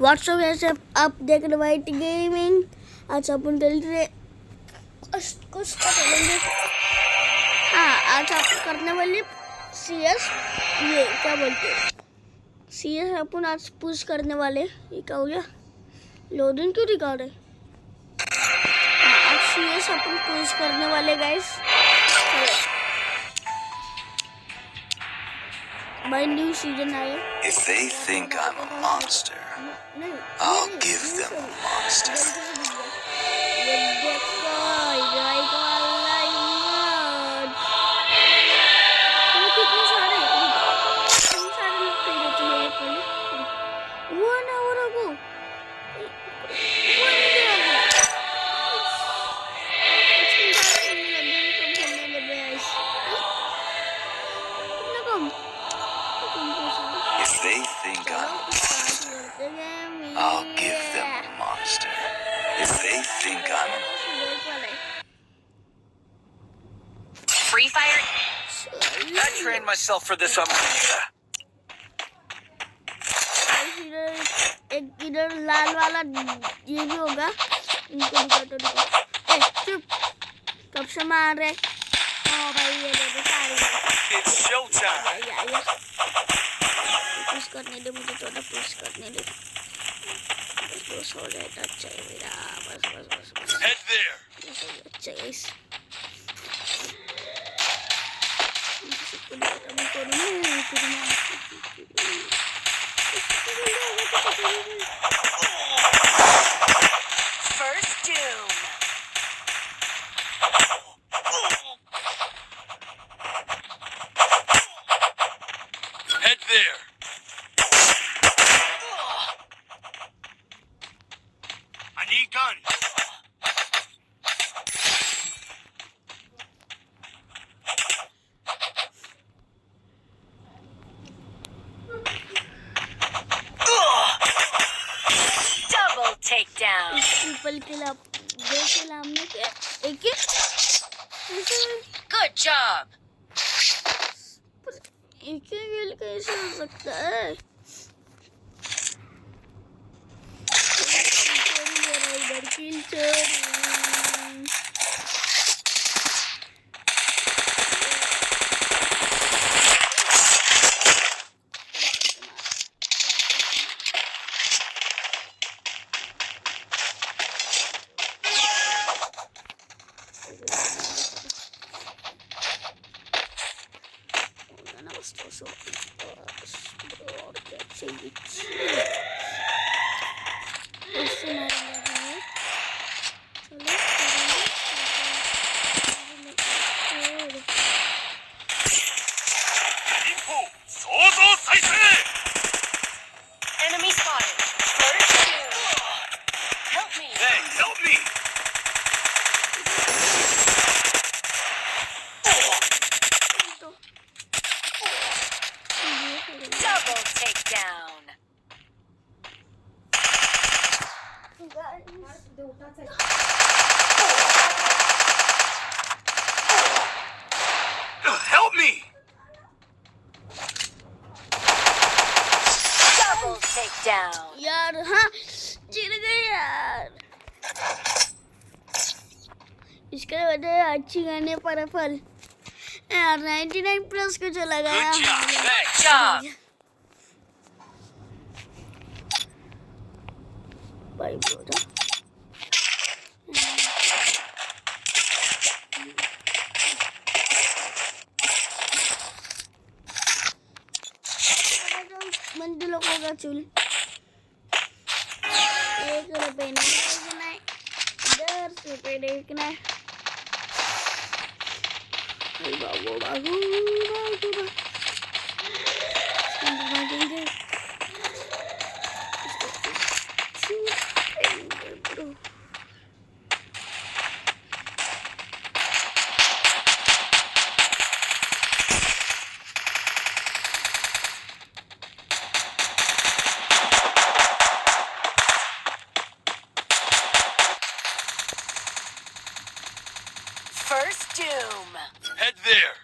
WhatsApp ऐसे आप देख रहे वाइट गेमिंग। आज अपन खेल रहे कुछ तो खेलेंगे। हाँ, आज आप करने वाले CS, ये क्या बोलते हैं, CS अपन आज पुश करने वाले। ये क्या हो गया, लोडिंग क्यों दिखा रहे। हाँ, आज CS अपन पुश करने वाले गाइस। भाई न्यू सीजन आए। If they think I'm a monster, I'll give them a monster. If they think I'm a monster, I'll give them a monster. If they think I'm a Free Fire? I trained myself for this on एक इधर लाल वाला ये भी होगा। इनको दिखा। ए चुप, कब से मार रहे। ओ भाई ये देखो सारे। It's showtime. पुश करने दे मुझे, थोड़ा पुश करने दे। बस हो जाए तो अच्छा है मेरा। बस। Head there. बस हो जाए अच्छा है इस। First Doom. Head there. I need guns. Double takedown. People के लाभ जैसे लामने के एक Good job. एक खेल कैसे हो सकता है। इधर किल चोरी। Enemy spotted. First Doom. Help me. Hey, help me. Double takedown. Help me. Double takedown. यार हाँ जीत गए यार। इसके वजह अच्छी गाने पर फल यार 99 प्लस को चला गया। Good job. Good job. भाई बोला मंजिलों को का चूल एक रुपए नहीं देखना है, 10 रुपए देखना है। भागो भागेंगे। First Doom. Head there.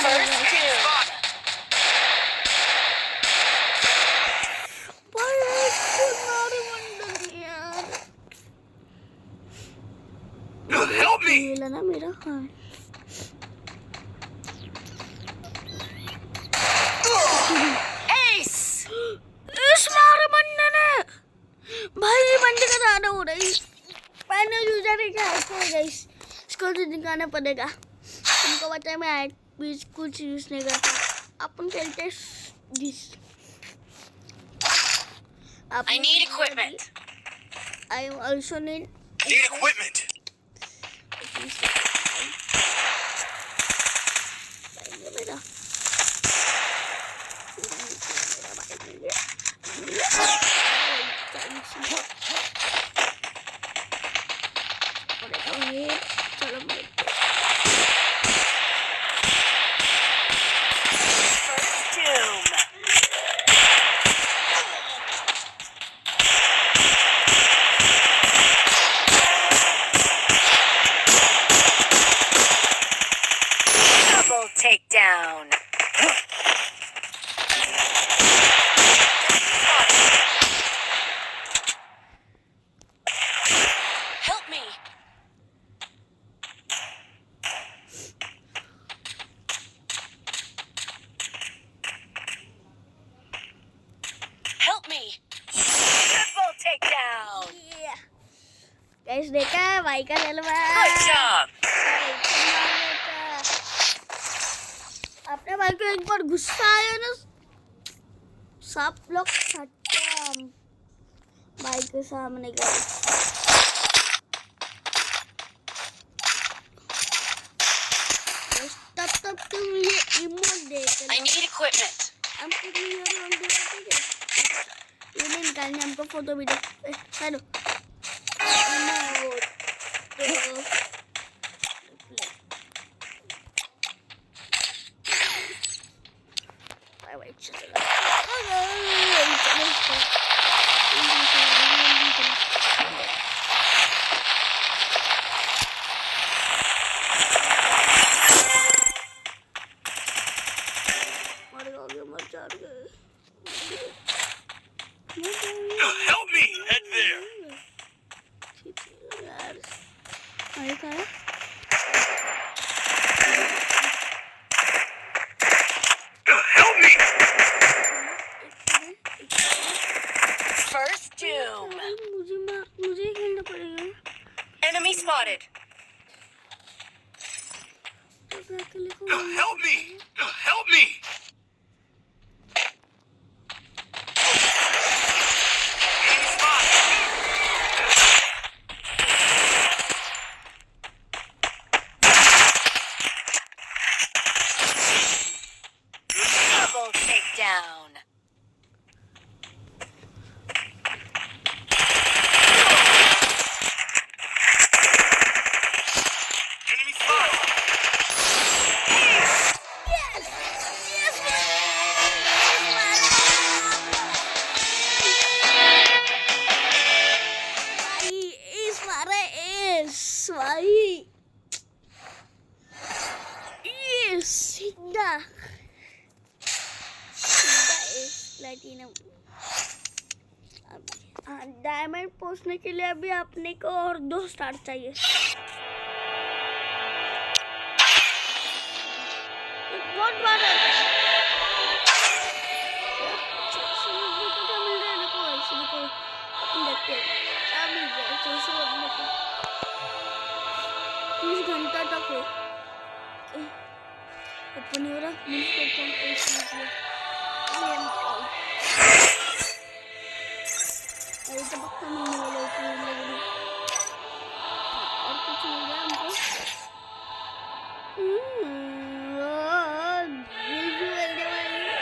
First doom. Help me! मिला ना मेरा हाँ Ace! इस मारे बंदे ने भाई बंदे का ज्यादा हो रही मैंने यूजर क्या है गाइस इसको तो दिखाना पड़ेगा तुमको पता है मैं बीच कुछ यूज नहीं करता अपन खेलते this I need equipment. I also need equipment! मेरा First doom. Double takedown. Help me. Help me. Triple takedown. Guys देखा भाई का जलवा Good job. अपने भाई को एक बार गुस्सा आया ना सब लोग खत्म भाई के सामने गए तब तुम ये इमोट देख I need equipment. हमको ये नहीं निकालने हमको फोटो वीडियो चलो Help me! Head there! Help me! First doom. मुझे खेलना पड़ेगा Enemy spotted. Help me! Help me! Double takedown. Enemy spotted! Diamond पहुंचने के लिए अभी अपने को और 2 स्टार चाहिए बहुत बार घंटा तक है ओपन हो रहा अरे तो पक्का मिलने वाला है और कुछ मिल रहा है हमको दिल भी मिलने वाली है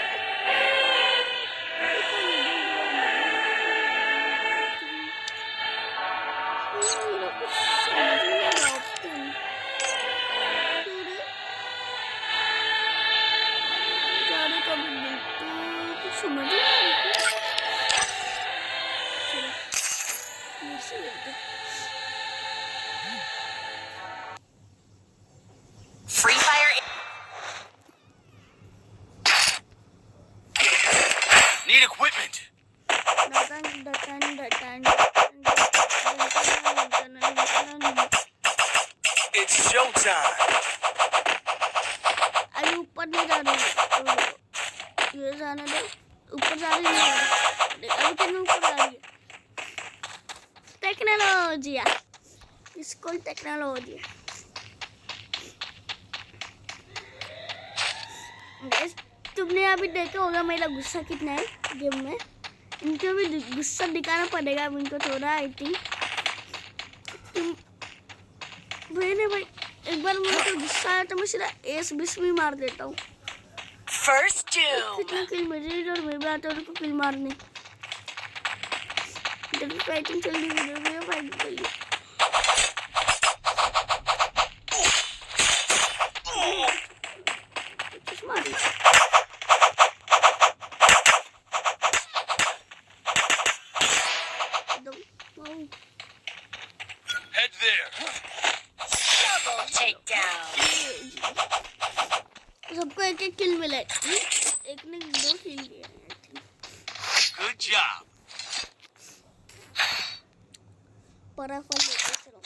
कुछ समझ नहीं आ रहा ऑप्शन जाने का भी नहीं तो कुछ समझ नहीं आ रहा Free Fire. ऊपर नहीं जा रही है, तो ये जाने दो, ऊपर जा रही है, अभी कितने ऊपर जा रही है। टेक्नोलॉजी, इसको टेक्नोलॉजी। तुमने अभी देखा होगा मेरा गुस्सा कितना है गेम में। इनको भी गुस्सा दिखाना पड़ेगा अब इनको थोड़ा, आई थिंक। भाई एक बार मुझे तो गुस्सा आया तो मैं सीधा एस 20 में मार देता हूँ। First doom. कितना किल मेरे और मैं भी आता हूँ उनको किल मारने। इधर भी फाइटिंग चल रही है, इधर भी फाइटिंग चल रही है। कुछ मारी। Head there. Double takedown. सबको एक एक किल मिला है। एक ने 2 किल किए हैं। Good job. पराफल लेके चलो।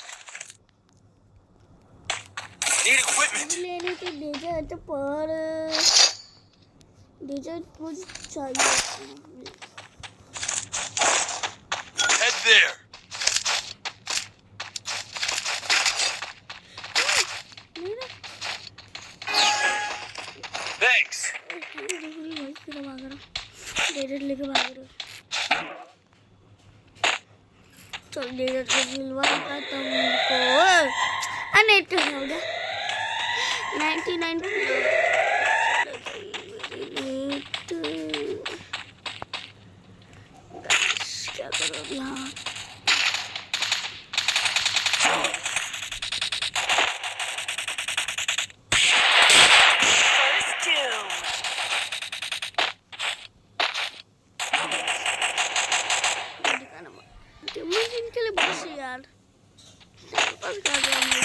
Need equipment. लेने के डेजर्ट है तो पर डेजर्ट मुझे चाहिए। Head there. नहीं ना। Thanks. डेजर्ट लेके भाग रहा। चल डेजर्ट के सिल्वर का तुमको अनेट हो गया 99 क्या करो यहाँ। First doom. मुझे इनके लिए बस यार बस कर रहा हूँ।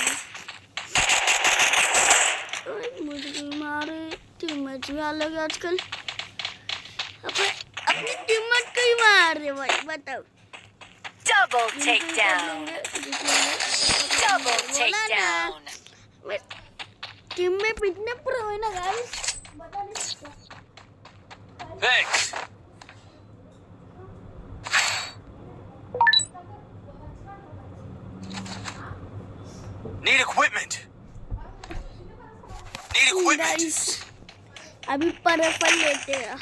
मुझे मारे टीममेट भी अलग है आजकल। अपनी टीममेट को ही मार रहे भाई, बताओ। Double takedown. Double takedown. Team में कितने प्रो है ना गाइस, बता नहीं सकता। Thanks. Need equipment. Need equipment. Guys अभी परफल लेते हैं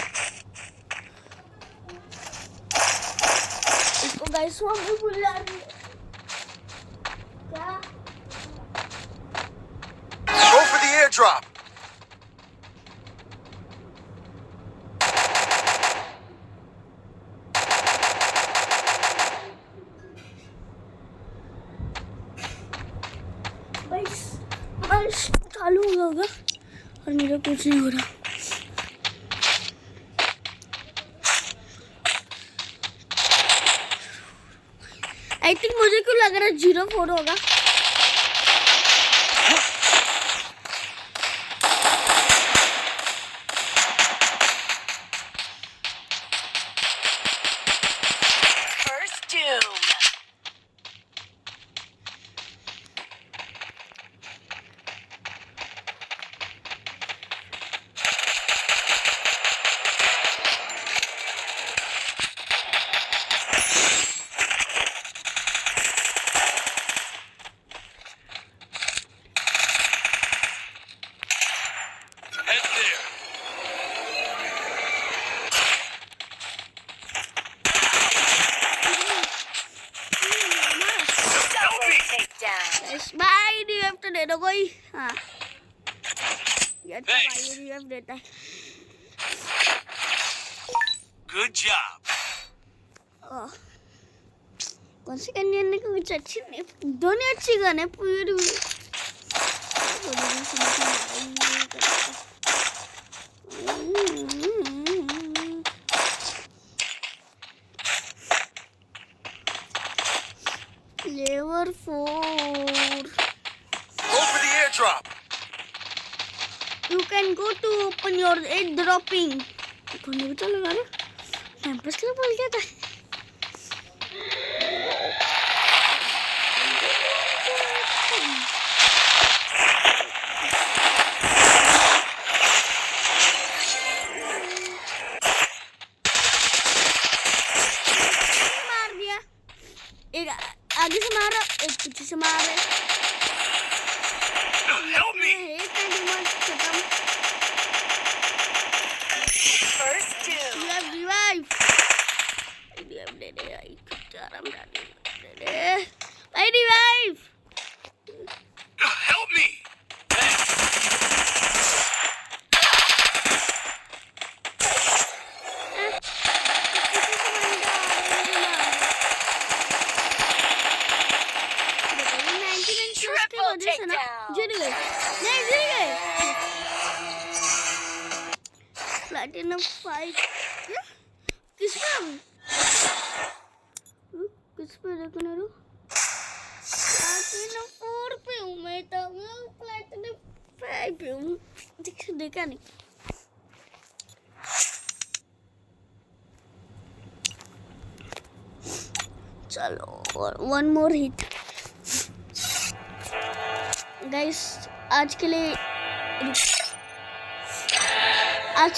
इसको गाइस। हम भी बुला रही है क्या? Go for the airdrop. बस चालू हो होगा और मेरा कुछ नहीं हो रहा। आई थिंक मुझे क्यों लग रहा है 0-4 होगा। First doom. Head there. Double takedown. भाई डीएफ तो दे दो कोई। हाँ ये तो Thanks. भाई डीएफ देता है। Good job. ओह, कौन सी गन है को कुछ अच्छी नहीं, दोनों अच्छी गन है पूरी। Lever 4. Go for the airdrop. You can go to open your aid dropping. कौन भी तो लगा रहा कैंपस के लिए बोल क्या था। भाई revive. Help me! Triple takedown. जीत गए, नहीं जीत गए। प्लैटिनम 5 किस पे किस पे देखने दो। प्लैटिनम 4 पे हूँ मैं, तो मैं प्लैटिनम 5 पे हूँ। देखा नहीं। चलो और 1 more hit गाइस। आज के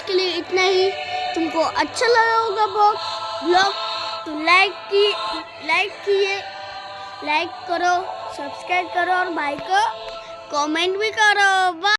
लिए इतना ही। तुमको अच्छा लगा होगा ब्लॉग तो लाइक करो, सब्सक्राइब करो और भाई को कमेंट भी करो। बाय।